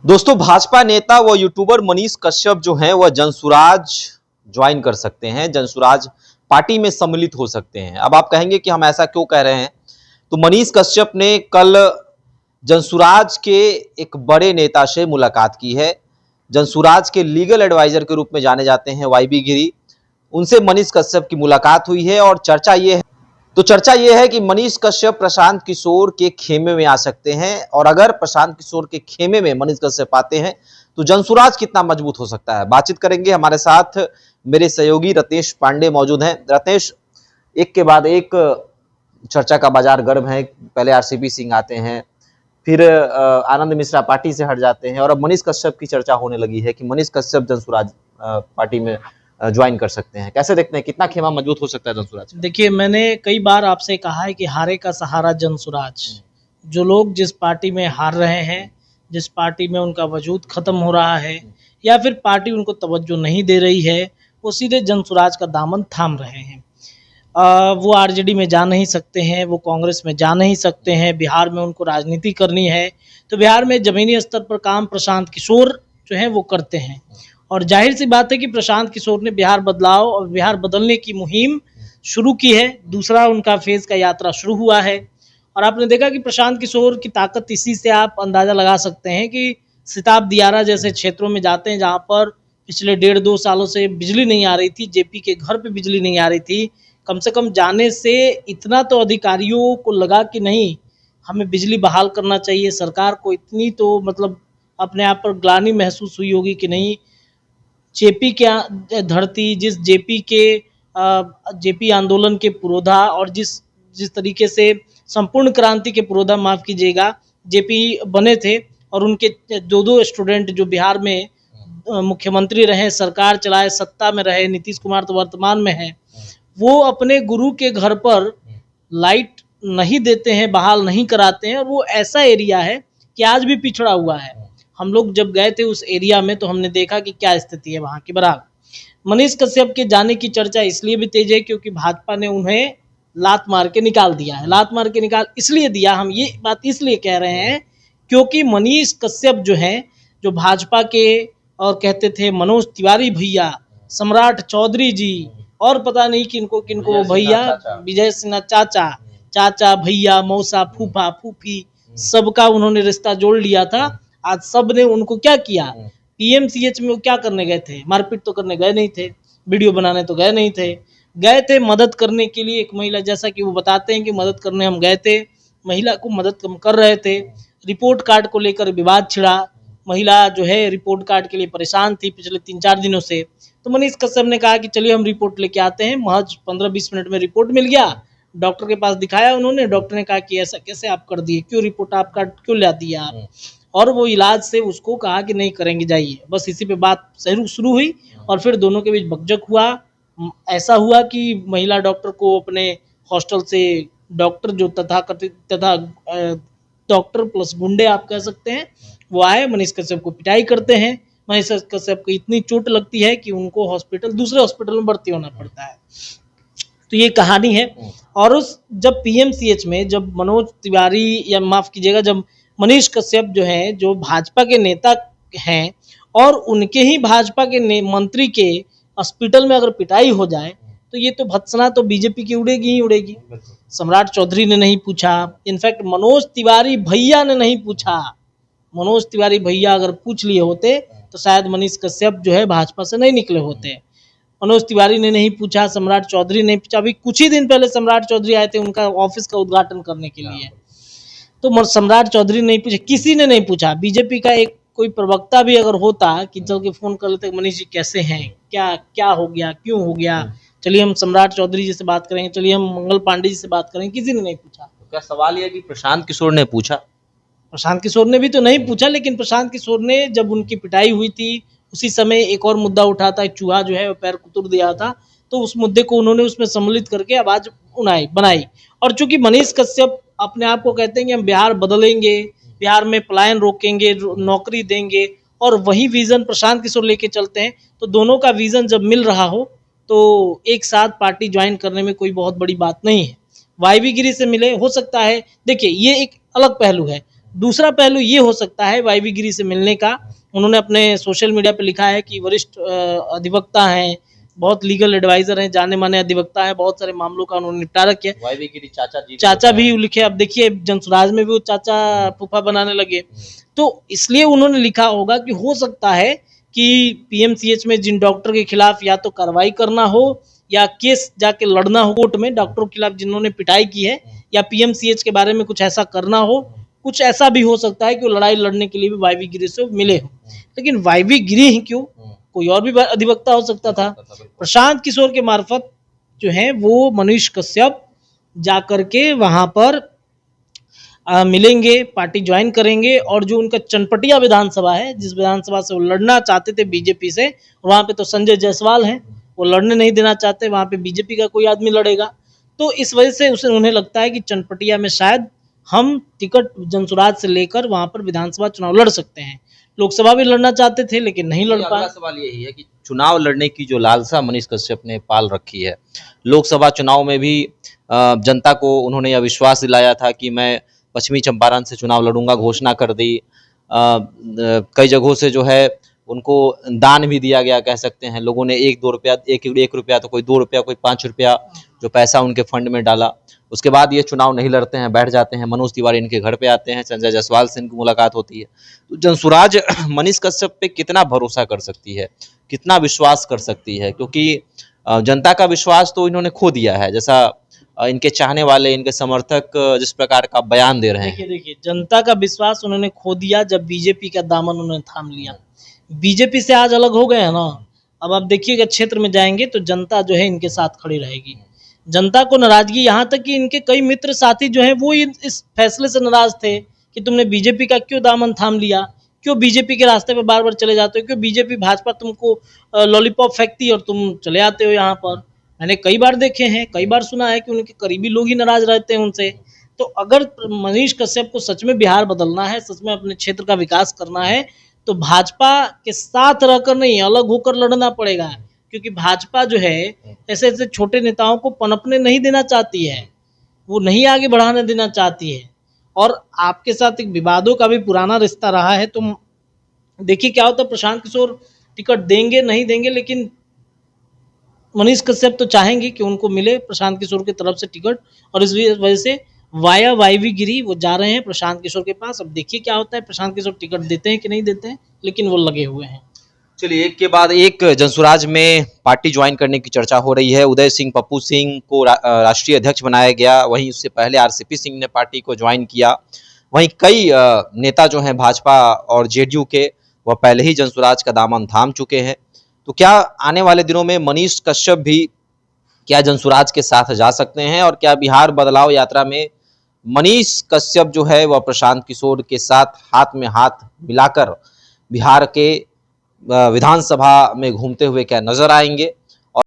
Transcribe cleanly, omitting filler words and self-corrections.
दोस्तों, भाजपा नेता व यूट्यूबर मनीष कश्यप जो हैं वह जनसुराज ज्वाइन कर सकते हैं, जनसुराज पार्टी में सम्मिलित हो सकते हैं। अब आप कहेंगे कि हम ऐसा क्यों कह रहे हैं। तो मनीष कश्यप ने कल जनसुराज के एक बड़े नेता से मुलाकात की है। जनसुराज के लीगल एडवाइजर के रूप में जाने जाते हैं वाईबी गिरी, उनसे मनीष कश्यप की मुलाकात हुई है और चर्चा ये है कि मनीष कश्यप प्रशांत किशोर के खेमे में आ सकते हैं, और अगर प्रशांत किशोर के खेमे में मनीष कश्यप आते हैं तो जनसुराज कितना मजबूत हो सकता है। बातचीत करेंगे, हमारे साथ मेरे सहयोगी रत्नेश पांडे मौजूद हैं। रत्नेश, एक के बाद एक चर्चा का बाजार गर्म है। पहले आरसीपी सिंह आते हैं, फिर आनंद मिश्रा पार्टी से हट जाते हैं, और अब मनीष कश्यप की चर्चा होने लगी है कि मनीष कश्यप जनसुराज पार्टी में ज्वाइन कर सकते हैं। कैसे देखते हैं, कितना खेमा मजबूत हो सकता है जनसुराज? देखिए, मैंने कई बार आपसे कहा है कि हारे का सहारा जनसुराज। जो लोग जिस पार्टी में हार रहे हैं, जिस पार्टी में उनका वजूद खत्म हो रहा है, या फिर पार्टी उनको तवज्जो नहीं दे रही है, वो सीधे जनसुराज का दामन थाम रहे हैं। वो आरजेडी में जा नहीं सकते हैं, वो कांग्रेस में जा नहीं सकते हैं। बिहार में उनको राजनीति करनी है तो बिहार में ज़मीनी स्तर पर काम प्रशांत किशोर जो है वो करते हैं। और जाहिर सी बात है कि प्रशांत किशोर ने बिहार बदलाव और बिहार बदलने की मुहिम शुरू की है। दूसरा उनका फेज़ का यात्रा शुरू हुआ है, और आपने देखा कि प्रशांत किशोर की ताकत इसी से आप अंदाज़ा लगा सकते हैं कि सिताब दियारा जैसे क्षेत्रों में जाते हैं जहाँ पर पिछले 1.5-2 सालों से बिजली नहीं आ रही थी, जेपी के घर पे बिजली नहीं आ रही थी। कम से कम जाने से इतना तो अधिकारियों को लगा कि नहीं, हमें बिजली बहाल करना चाहिए। सरकार को इतनी तो मतलब अपने आप पर ग्लानि महसूस हुई होगी कि नहीं, जेपी के धरती, जिस जेपी आंदोलन के पुरोधा और जिस तरीके से संपूर्ण क्रांति के पुरोधा, माफ़ कीजिएगा, जेपी बने थे, और उनके 2 स्टूडेंट जो बिहार में मुख्यमंत्री रहे, सरकार चलाए, सत्ता में रहे, नीतीश कुमार तो वर्तमान में है, वो अपने गुरु के घर पर लाइट नहीं देते हैं, बहाल नहीं कराते हैं। और वो ऐसा एरिया है कि आज भी पिछड़ा हुआ है। हम लोग जब गए थे उस एरिया में तो हमने देखा कि क्या स्थिति है वहाँ की। बराबर मनीष कश्यप के जाने की चर्चा इसलिए भी तेज है क्योंकि भाजपा ने उन्हें लात मार के निकाल दिया है। लात मार के निकाल इसलिए दिया, हम ये बात इसलिए कह रहे हैं क्योंकि मनीष कश्यप जो हैं, जो भाजपा के और कहते थे मनोज तिवारी भैया, सम्राट चौधरी जी, और पता नहीं किनको किनको भैया, विजय सिन्हा चाचा, चाचा भैया, मौसा, फूफा, फूफी, सबका उन्होंने रिश्ता जोड़ लिया था। आज सब ने उनको क्या किया, पीएमसीएच में वो क्या करने गए थे? मारपीट तो करने गए नहीं थे, वीडियो बनाने तो गए नहीं थे, गए थे मदद करने के लिए। एक महिला, जैसा कि वो बताते हैं कि मदद करने हम गए थे, महिला को मदद हम कर रहे थे। रिपोर्ट कार्ड को लेकर विवाद छिड़ा, महिला जो है रिपोर्ट कार्ड के लिए परेशान थी पिछले 3-4 दिनों से। तो मनीष कश्यप ने कहा कि चलिए हम रिपोर्ट लेके आते हैं। महज 15-20 मिनट में रिपोर्ट मिल गया, डॉक्टर के पास दिखाया उन्होंने। डॉक्टर ने कहा कि ऐसा कैसे आप कर दिए, क्यों रिपोर्ट आपका क्यों ला दिया आप? और वो इलाज से उसको कहा कि नहीं करेंगे, जाइए। बस इसी पे बात शुरू हुई, और फिर दोनों के बीच बकझक हुआ। ऐसा हुआ कि महिला डॉक्टर को अपने हॉस्टल से डॉक्टर जो तथा डॉक्टर प्लस गुंडे आप कह सकते हैं, वो आए, मनीष कश्यप को पिटाई करते हैं। मनीष कश्यप को इतनी चोट लगती है कि उनको दूसरे हॉस्पिटल में भर्ती होना पड़ता है। तो ये कहानी है। और जब पीएमसीएच में जब मनोज तिवारी, या माफ़ कीजिएगा, जब मनीष कश्यप जो हैं, जो भाजपा के नेता हैं, और उनके ही भाजपा के मंत्री के हॉस्पिटल में अगर पिटाई हो जाए तो ये तो भत्सना तो बीजेपी की उड़ेगी ही उड़ेगी। सम्राट चौधरी ने नहीं पूछा, इनफैक्ट मनोज तिवारी भैया ने नहीं पूछा। मनोज तिवारी भैया अगर पूछ लिए होते तो शायद मनीष कश्यप जो है भाजपा से नहीं निकले होते। मनोज तिवारी ने नहीं पूछा, सम्राट चौधरी ने पूछा। अभी कुछ ही दिन पहले सम्राट चौधरी आए थे उनका ऑफिस का उद्घाटन करने के लिए, तो सम्राट चौधरी नहीं पूछे, किसी ने नहीं पूछा। बीजेपी का एक कोई प्रवक्ता भी अगर होता कि चल के फोन कर लेते, मनीष जी कैसे हैं, क्या हो गया, क्यों हो गया, चलिए हम सम्राट चौधरी जी से बात करेंगे, चलिए हम मंगल पांडे जी से बात करेंगे, किसी ने नहीं पूछा। तो क्या सवाल यह कि प्रशांत किशोर ने पूछा? प्रशांत किशोर ने भी तो नहीं पूछा, लेकिन प्रशांत किशोर ने जब उनकी पिटाई हुई थी उसी समय एक और मुद्दा उठा था, चूहा जो है वो पैर कुतर दिया था, तो उस मुद्दे को उन्होंने उसमें सम्मिलित करके आवाज बनाई। और चूंकि मनीष कश्यप अपने आप को कहते हैं कि हम बिहार बदलेंगे, बिहार में पलायन रोकेंगे, नौकरी देंगे, और वही विजन प्रशांत किशोर लेके चलते हैं, तो दोनों का विजन जब मिल रहा हो तो एक साथ पार्टी ज्वाइन करने में कोई बहुत बड़ी बात नहीं है। वाईबी गिरी से मिले, हो सकता है। देखिए, ये एक अलग पहलू है। दूसरा पहलू ये हो सकता है वाईवी गिरी से मिलने का। उन्होंने अपने सोशल मीडिया पे लिखा है कि वरिष्ठ अधिवक्ता हैं, बहुत लीगल एडवाइजर हैं, जाने माने अधिवक्ता हैं, बहुत सारे मामलों का उन्होंने निपटारा किया। वाईवी गिरी चाचा भी लिखे। अब देखिए जनसुराज में भी वो चाचा फूफा बनाने लगे, तो इसलिए उन्होंने लिखा होगा कि हो सकता है कि पीएमसीएच में जिन डॉक्टर के खिलाफ या तो कार्रवाई करना हो या केस जाके लड़ना हो कोर्ट में, डॉक्टरों के खिलाफ जिन्होंने पिटाई की है, या पीएमसीएच के बारे में कुछ ऐसा करना हो, कुछ ऐसा भी हो सकता है कि वो लड़ाई लड़ने के लिए भी वाईवी गिरी से मिले हो। लेकिन वाईवी गिरी ही क्यों, कोई और भी अधिवक्ता हो सकता था। प्रशांत किशोर के मार्फत जो है वो मनीष कश्यप जाकर के वहां पर मिलेंगे, पार्टी ज्वाइन करेंगे, और जो उनका चनपटिया विधानसभा है, जिस विधानसभा से वो लड़ना चाहते थे बीजेपी से, वहां पे तो संजय जायसवाल हैं, वो लड़ने नहीं देना चाहते, वहां पे बीजेपी का कोई आदमी लड़ेगा। तो इस वजह से उन्हें लगता है कि चनपटिया में शायद हम टिकट जनसुराज से लेकर वहां पर विधानसभा चुनाव लड़ सकते हैं। लोकसभा भी लड़ना चाहते थे लेकिन नहीं लड़ पाए। सवाल यही है कि चुनाव लड़ने की जो लालसा मनीष कश्यप ने पाल रखी है, लोकसभा चुनाव में भी जनता को उन्होंने यह विश्वास दिलाया था कि मैं पश्चिमी चंपारण से चुनाव लड़ूंगा, घोषणा कर दी। कई जगहों से जो है उनको दान भी दिया गया, कह सकते हैं। लोगों ने 1-2 रुपया, एक रुपया, तो कोई 2 रुपया, कोई 5 रुपया जो पैसा उनके फंड में डाला। उसके बाद ये चुनाव नहीं लड़ते हैं, बैठ जाते हैं। मनोज तिवारी इनके घर पे आते हैं, संजय जायसवाल से इनकी मुलाकात होती है। तो जनसुराज मनीष कश्यप पे कितना भरोसा कर सकती है, कितना विश्वास कर सकती है? क्योंकि जनता का विश्वास तो इन्होंने खो दिया है, जैसा इनके चाहने वाले, इनके समर्थक जिस प्रकार का बयान दे रहे हैं। देखिए जनता का विश्वास उन्होंने खो दिया जब बीजेपी का दामन उन्होंने थाम लिया। बीजेपी से आज अलग हो गए हैं ना। अब आप देखिएगा क्षेत्र में जाएंगे तो जनता जो है इनके साथ खड़ी रहेगी। जनता को नाराजगी, यहाँ तक कि इनके कई मित्र साथी जो हैं वो इस फैसले से नाराज थे कि तुमने बीजेपी का क्यों दामन थाम लिया, क्यों बीजेपी के रास्ते पे बार बार चले जाते हो, क्यों बीजेपी भाजपा तुमको लॉलीपॉप फेंकती और तुम चले आते हो यहाँ पर। मैंने कई बार देखे हैं, कई बार सुना है कि उनके करीबी लोग ही नाराज रहते हैं उनसे। तो अगर मनीष कश्यप को सच में बिहार बदलना है, सच में अपने क्षेत्र का विकास करना है, तो भाजपा के साथ रहकर नहीं, अलग होकर लड़ना पड़ेगा। क्योंकि भाजपा जो है ऐसे ऐसे छोटे नेताओं को पनपने नहीं देना चाहती है, वो नहीं आगे बढ़ाने देना चाहती है। और आपके साथ एक विवादों का भी पुराना रिश्ता रहा है, तो देखिए क्या होता है। प्रशांत किशोर टिकट देंगे नहीं देंगे, लेकिन मनीष कश्यप तो चाहेंगे कि उनको मिले प्रशांत किशोर की तरफ से टिकट, और इस वजह से वाया वाईवी गिरी वो जा रहे हैं प्रशांत किशोर के पास। अब देखिए क्या होता है, प्रशांत किशोर टिकट देते हैं कि नहीं देते हैं, लेकिन वो लगे हुए हैं। चलिए, एक के बाद एक जनसुराज में पार्टी ज्वाइन करने की चर्चा हो रही है। उदय सिंह पप्पू सिंह को राष्ट्रीय अध्यक्ष बनाया गया, वहीं उससे पहले आरसीपी सिंह ने पार्टी को ज्वाइन किया। वहीं कई नेता जो हैं भाजपा और जेडीयू के, वह पहले ही जनसुराज का दामन थाम चुके हैं। तो क्या आने वाले दिनों में मनीष कश्यप भी क्या जनसुराज के साथ जा सकते हैं, और क्या बिहार बदलाव यात्रा में मनीष कश्यप जो है वह प्रशांत किशोर के साथ हाथ में हाथ मिलाकर बिहार के विधानसभा में घूमते हुए क्या नजर आएंगे?